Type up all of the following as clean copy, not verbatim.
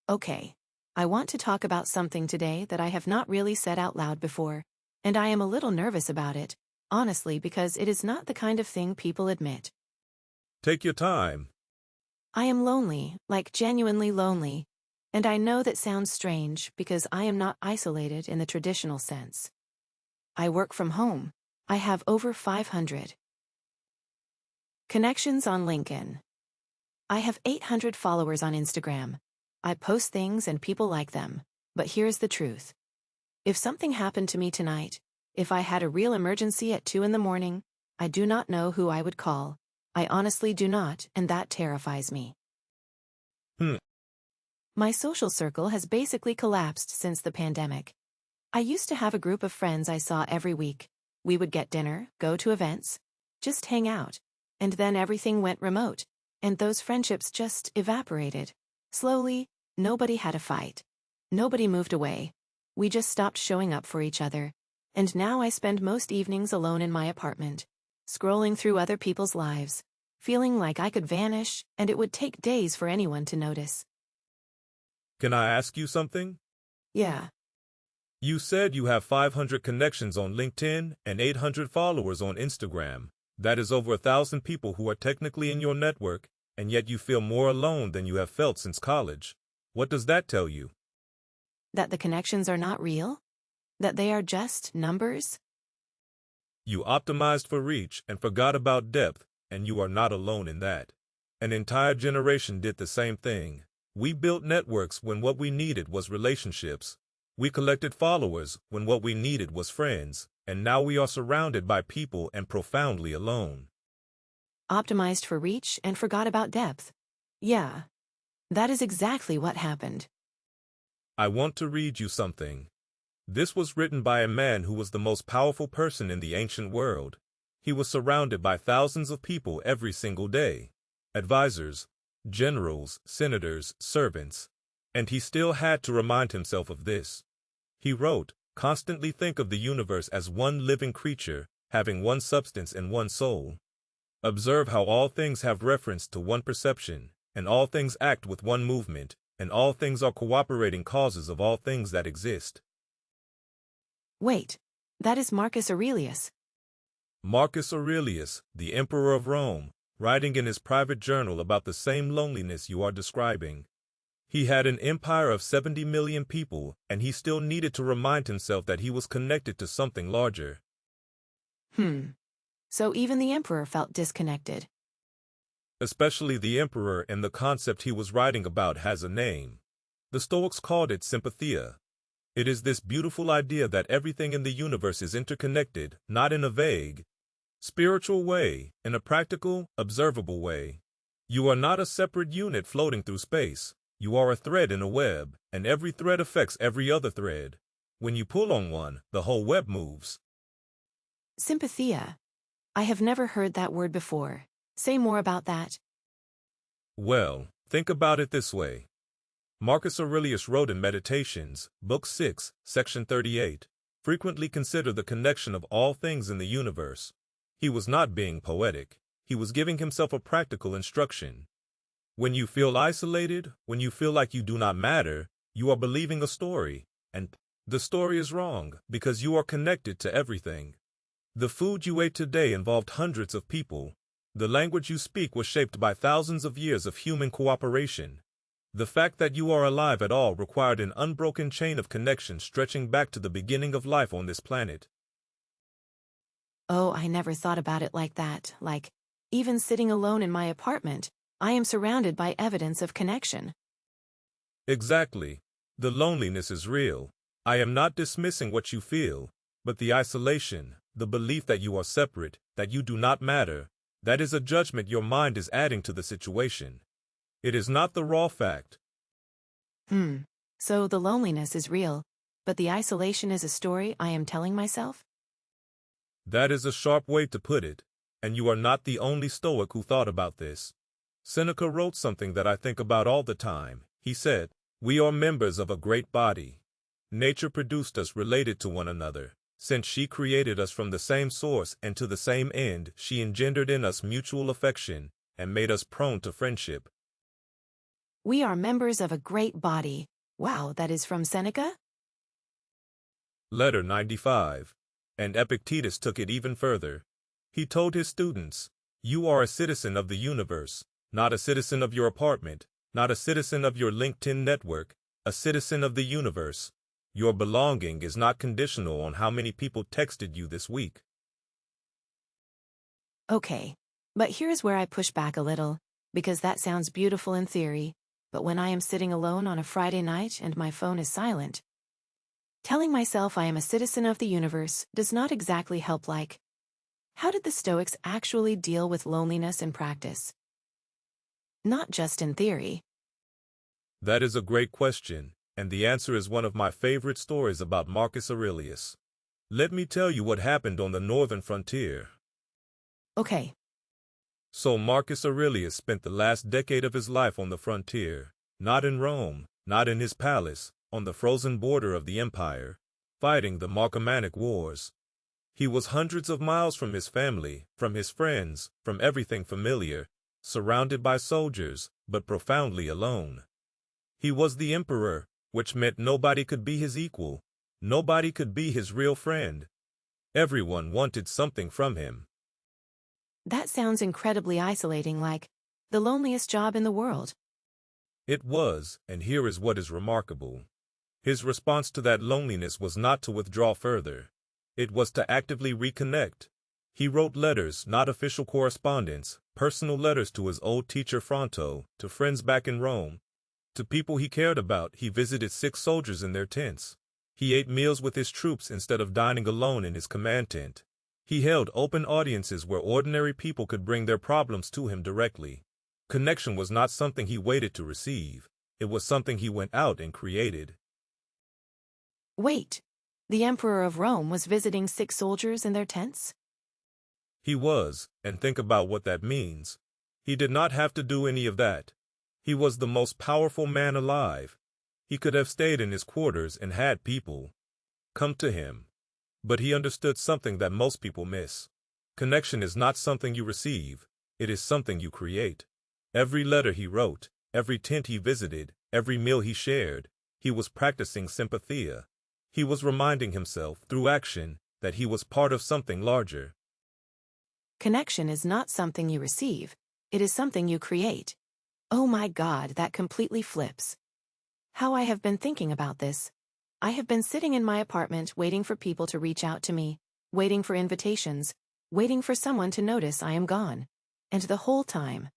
Okay. I want to talk about something today that I have not really said out loud before, and I am a little nervous about it, honestly, because it is not the kind of thing people admit. Take your time. I am lonely, like genuinely lonely, and I know that sounds strange because I am not isolated in the traditional sense. I work from home. I have over 500 connections on LinkedIn. I have 800 followers on Instagram. I post things and people like them, but here's the truth. If something happened to me tonight, if I had a real emergency at 2 in the morning, I do not know who I would call. I honestly do not, and that terrifies me. Hmm. My social circle has basically collapsed since the pandemic. I used to have a group of friends I saw every week. We would get dinner, go to events, just hang out. And then everything went remote, and those friendships just evaporated. Slowly, nobody had a fight. Nobody moved away. We just stopped showing up for each other. And now I spend most evenings alone in my apartment, scrolling through other people's lives, feeling like I could vanish and it would take days for anyone to notice. Can I ask you something? Yeah. You said you have 500 connections on LinkedIn and 800 followers on Instagram. That is over 1,000 people who are technically in your network, and yet you feel more alone than you have felt since college. What does that tell you? That the connections are not real? That they are just numbers? You optimized for reach and forgot about depth, and you are not alone in that. An entire generation did the same thing. We built networks when what we needed was relationships. We collected followers when what we needed was friends, and now we are surrounded by people and profoundly alone. Optimized for reach and forgot about depth. Yeah. That is exactly what happened. I want to read you something. This was written by a man who was the most powerful person in the ancient world. He was surrounded by thousands of people every single day. Advisors, generals, senators, servants. And he still had to remind himself of this. He wrote, "Constantly think of the universe as one living creature, having one substance and one soul. Observe how all things have reference to one perception, and all things act with one movement, and all things are cooperating causes of all things that exist." Wait. That is Marcus Aurelius. Marcus Aurelius, the Emperor of Rome, writing in his private journal about the same loneliness you are describing. He had an empire of 70 million people, and he still needed to remind himself that he was connected to something larger. So even the emperor felt disconnected. Especially the emperor, and the concept he was writing about has a name. The Stoics called it sympathia. It is this beautiful idea that everything in the universe is interconnected, not in a vague, spiritual way, in a practical, observable way. You are not a separate unit floating through space. You are a thread in a web, and every thread affects every other thread. When you pull on one, the whole web moves. Sympathia. I have never heard that word before. Say more about that. Well, think about it this way. Marcus Aurelius wrote in Meditations, Book 6, Section 38, "Frequently consider the connection of all things in the universe." He was not being poetic. He was giving himself a practical instruction. When you feel isolated, when you feel like you do not matter, you are believing a story, and the story is wrong because you are connected to everything. The food you ate today involved hundreds of people. The language you speak was shaped by thousands of years of human cooperation. The fact that you are alive at all required an unbroken chain of connection stretching back to the beginning of life on this planet. Oh, I never thought about it like that. Like, even sitting alone in my apartment, I am surrounded by evidence of connection. Exactly. The loneliness is real. I am not dismissing what you feel, but the isolation, the belief that you are separate, that you do not matter, that is a judgment your mind is adding to the situation. It is not the raw fact. So the loneliness is real, but the isolation is a story I am telling myself? That is a sharp way to put it, and you are not the only Stoic who thought about this. Seneca wrote something that I think about all the time. He said, "We are members of a great body. Nature produced us related to one another. Since she created us from the same source and to the same end, she engendered in us mutual affection and made us prone to friendship." We are members of a great body. Wow, that is from Seneca? Letter 95. And Epictetus took it even further. He told his students, "You are a citizen of the universe, not a citizen of your apartment, not a citizen of your LinkedIn network, a citizen of the universe. Your belonging is not conditional on how many people texted you this week." Okay, but here's where I push back a little, because that sounds beautiful in theory, but when I am sitting alone on a Friday night and my phone is silent, telling myself I am a citizen of the universe does not exactly help. How did the Stoics actually deal with loneliness in practice? Not just in theory. That is a great question, and the answer is one of my favorite stories about Marcus Aurelius. Let me tell you what happened on the northern frontier. Okay. So Marcus Aurelius spent the last decade of his life on the frontier, not in Rome, not in his palace, on the frozen border of the empire, fighting the Marcomannic Wars. He was hundreds of miles from his family, from his friends, from everything familiar, surrounded by soldiers, but profoundly alone. He was the emperor, which meant nobody could be his equal, nobody could be his real friend. Everyone wanted something from him. That sounds incredibly isolating, like the loneliest job in the world. It was, and here is what is remarkable. His response to that loneliness was not to withdraw further. It was to actively reconnect. He wrote letters, not official correspondence, personal letters to his old teacher Fronto, to friends back in Rome, to people he cared about. He visited sick soldiers in their tents. He ate meals with his troops instead of dining alone in his command tent. He held open audiences where ordinary people could bring their problems to him directly. Connection was not something he waited to receive. It was something he went out and created. Wait, the Emperor of Rome was visiting sick soldiers in their tents? He was, and think about what that means. He did not have to do any of that. He was the most powerful man alive. He could have stayed in his quarters and had people come to him. But he understood something that most people miss. Connection is not something you receive, it is something you create. Every letter he wrote, every tent he visited, every meal he shared, he was practicing sympathia. He was reminding himself, through action, that he was part of something larger. Connection is not something you receive, it is something you create. Oh my God, that completely flips. How I have been thinking about this. I have been sitting in my apartment waiting for people to reach out to me, waiting for invitations, waiting for someone to notice I am gone. And the whole time,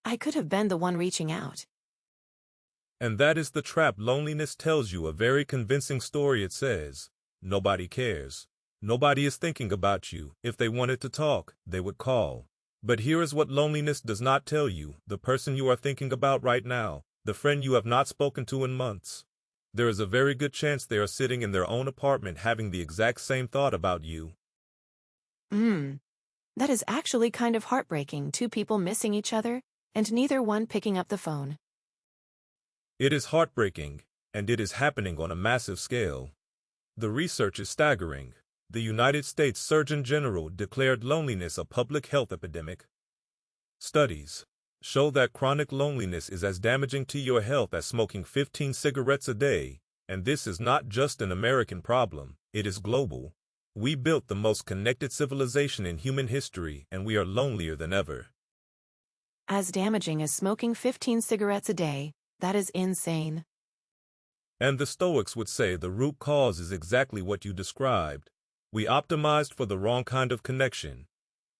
I could have been the one reaching out. And that is the trap. Loneliness tells you a very convincing story. It says, nobody cares. Nobody is thinking about you. If they wanted to talk, they would call. But here is what loneliness does not tell you. The person you are thinking about right now, the friend you have not spoken to in months, there is a very good chance they are sitting in their own apartment having the exact same thought about you. That is actually kind of heartbreaking, two people missing each other, and neither one picking up the phone. It is heartbreaking, and it is happening on a massive scale. The research is staggering. The United States Surgeon General declared loneliness a public health epidemic. Studies show that chronic loneliness is as damaging to your health as smoking 15 cigarettes a day, and this is not just an American problem, it is global. We built the most connected civilization in human history, and we are lonelier than ever. As damaging as smoking 15 cigarettes a day, that is insane. And the Stoics would say the root cause is exactly what you described. We optimized for the wrong kind of connection.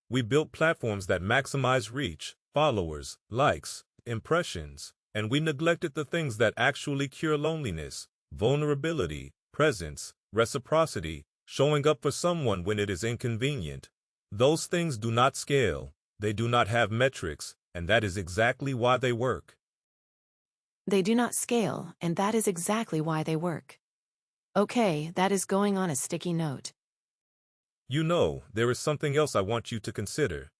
We built platforms that maximize reach, followers, likes, impressions, and we neglected the things that actually cure loneliness: vulnerability, presence, reciprocity, showing up for someone when it is inconvenient. Those things do not scale, they do not have metrics, and that is exactly why they work. They do not scale, and that is exactly why they work. Okay, that is going on a sticky note. You know, there is something else I want you to consider.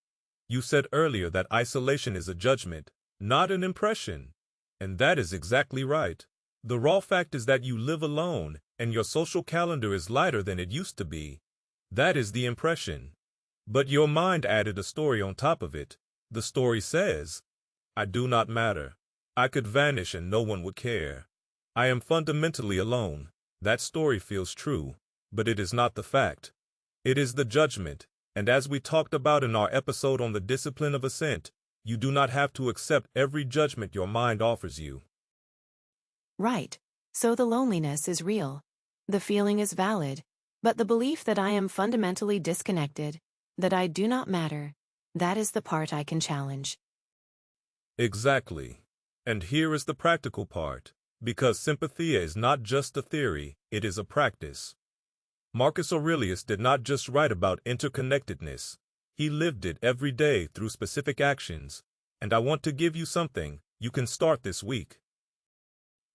You said earlier that isolation is a judgment, not an impression. And that is exactly right. The raw fact is that you live alone, and your social calendar is lighter than it used to be. That is the impression. But your mind added a story on top of it. The story says, I do not matter. I could vanish and no one would care. I am fundamentally alone. That story feels true, but it is not the fact. It is the judgment, and as we talked about in our episode on the discipline of assent, you do not have to accept every judgment your mind offers you. Right. So the loneliness is real. The feeling is valid. But the belief that I am fundamentally disconnected, that I do not matter, that is the part I can challenge. Exactly. And here is the practical part, because sympathia is not just a theory, it is a practice. Marcus Aurelius did not just write about interconnectedness. He lived it every day through specific actions, and I want to give you something you can start this week.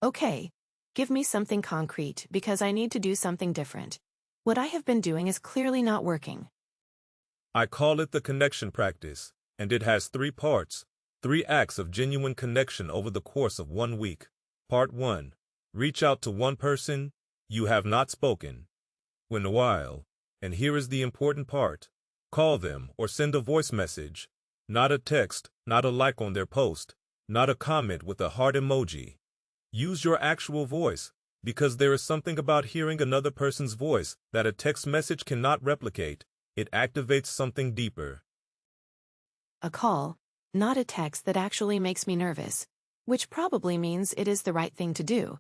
Okay. Give me something concrete because I need to do something different. What I have been doing is clearly not working. I call it the connection practice, and it has 3 parts, 3 acts of genuine connection over the course of 1 week. Part 1. Reach out to one person you have not spoken in a while, and here is the important part. Call them or send a voice message, not a text, not a like on their post, not a comment with a heart emoji. Use your actual voice, because there is something about hearing another person's voice that a text message cannot replicate. It activates something deeper. A call, not a text that actually makes me nervous, which probably means it is the right thing to do.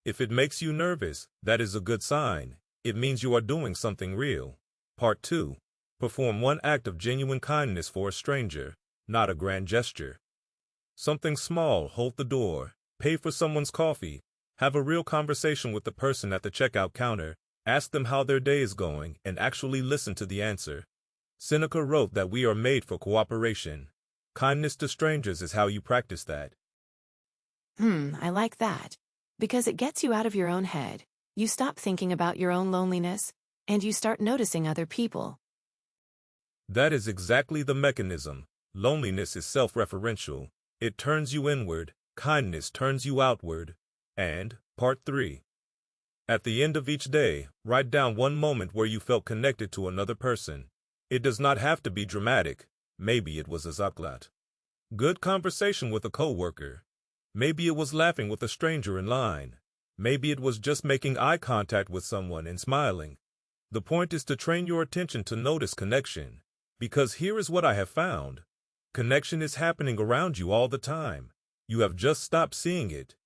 If it makes you nervous, that is a good sign. It means you are doing something real. Part 2. Perform 1 act of genuine kindness for a stranger, not a grand gesture. Something small, hold the door, pay for someone's coffee, have a real conversation with the person at the checkout counter, ask them how their day is going, and actually listen to the answer. Seneca wrote that we are made for cooperation. Kindness to strangers is how you practice that. I like that. Because it gets you out of your own head. You stop thinking about your own loneliness, and you start noticing other people. That is exactly the mechanism. Loneliness is self-referential. It turns you inward, kindness turns you outward. And, part 3. At the end of each day, write down 1 moment where you felt connected to another person. It does not have to be dramatic. Maybe it was a zaklat. Good conversation with a coworker. Maybe it was laughing with a stranger in line. Maybe it was just making eye contact with someone and smiling. The point is to train your attention to notice connection. Because here is what I have found. Connection is happening around you all the time. You have just stopped seeing it.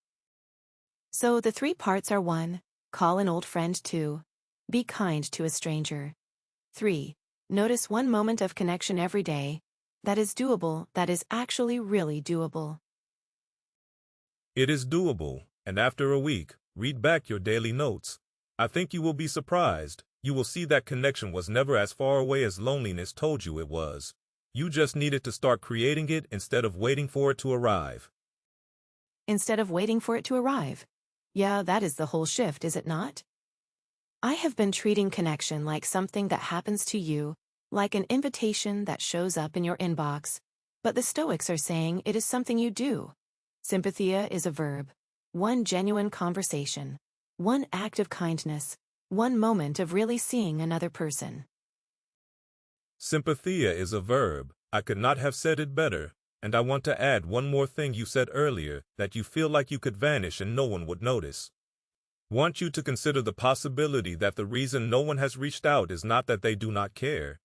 So the 3 parts are 1. Call an old friend. 2. Be kind to a stranger. 3. Notice 1 moment of connection every day. That is doable. That is actually really doable. It is doable, and after a week, read back your daily notes. I think you will be surprised. You will see that connection was never as far away as loneliness told you it was. You just needed to start creating it instead of waiting for it to arrive. Instead of waiting for it to arrive. Yeah, that is the whole shift, is it not? I have been treating connection like something that happens to you, like an invitation that shows up in your inbox. But the Stoics are saying it is something you do. Sympathia is a verb. 1 genuine conversation. 1 act of kindness. 1 moment of really seeing another person. Sympathia is a verb. I could not have said it better. And I want to add 1 more thing you said earlier, that you feel like you could vanish and no one would notice. Want you to consider the possibility that the reason no one has reached out is not that they do not care.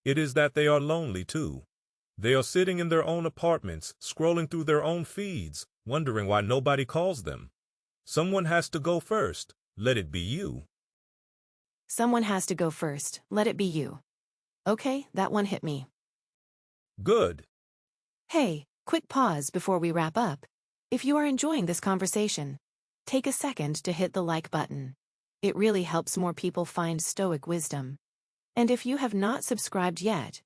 It is that they are lonely too. They are sitting in their own apartments, scrolling through their own feeds, wondering why nobody calls them. Someone has to go first. Let it be you. Someone has to go first. Let it be you. Okay, that one hit me. Good. Hey, quick pause before we wrap up. If you are enjoying this conversation, take a second to hit the like button. It really helps more people find Stoic wisdom. And if you have not subscribed yet,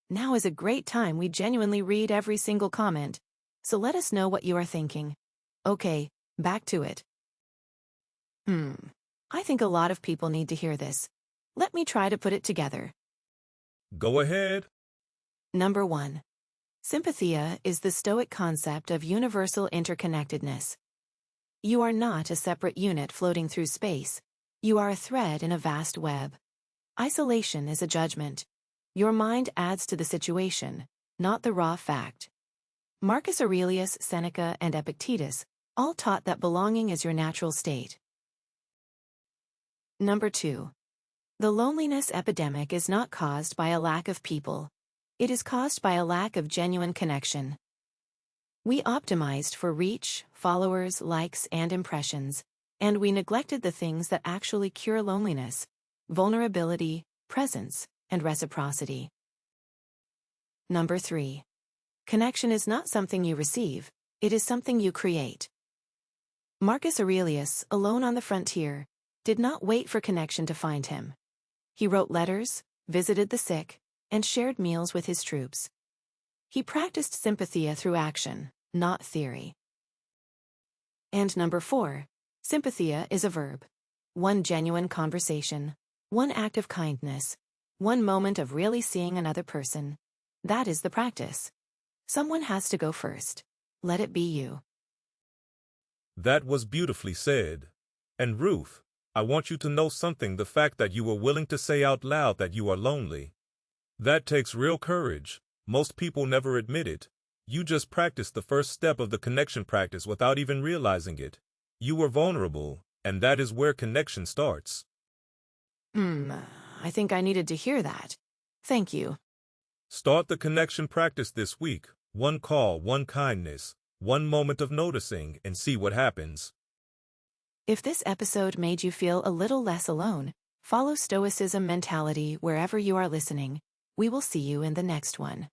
now is a great time. We genuinely read every single comment, so let us know what you are thinking. Okay, back to it. I think a lot of people need to hear this. Let me try to put it together. Go ahead. Number 1. Sympathia is the Stoic concept of universal interconnectedness. You are not a separate unit floating through space. You are a thread in a vast web. Isolation is a judgment. Your mind adds to the situation, not the raw fact. Marcus Aurelius, Seneca, and Epictetus all taught that belonging is your natural state. Number 2. The loneliness epidemic is not caused by a lack of people. It is caused by a lack of genuine connection. We optimized for reach, followers, likes, and impressions, and we neglected the things that actually cure loneliness: vulnerability, presence, and reciprocity. Number 3. Connection is not something you receive, it is something you create. Marcus Aurelius, alone on the frontier, did not wait for connection to find him. He wrote letters, visited the sick, and shared meals with his troops. He practiced sympathia through action, not theory. And number 4, sympathia is a verb. One genuine conversation, one act of kindness, one moment of really seeing another person. That is the practice. Someone has to go first. Let it be you. That was beautifully said. And Ruth, I want you to know something: the fact that you were willing to say out loud that you are lonely. That takes real courage. Most people never admit it. You just practiced the first step of the connection practice without even realizing it. You were vulnerable, and that is where connection starts. I think I needed to hear that. Thank you. Start the connection practice this week. One call, one kindness, one moment of noticing, and see what happens. If this episode made you feel a little less alone, follow Stoicism mentality wherever you are listening. We will see you in the next one.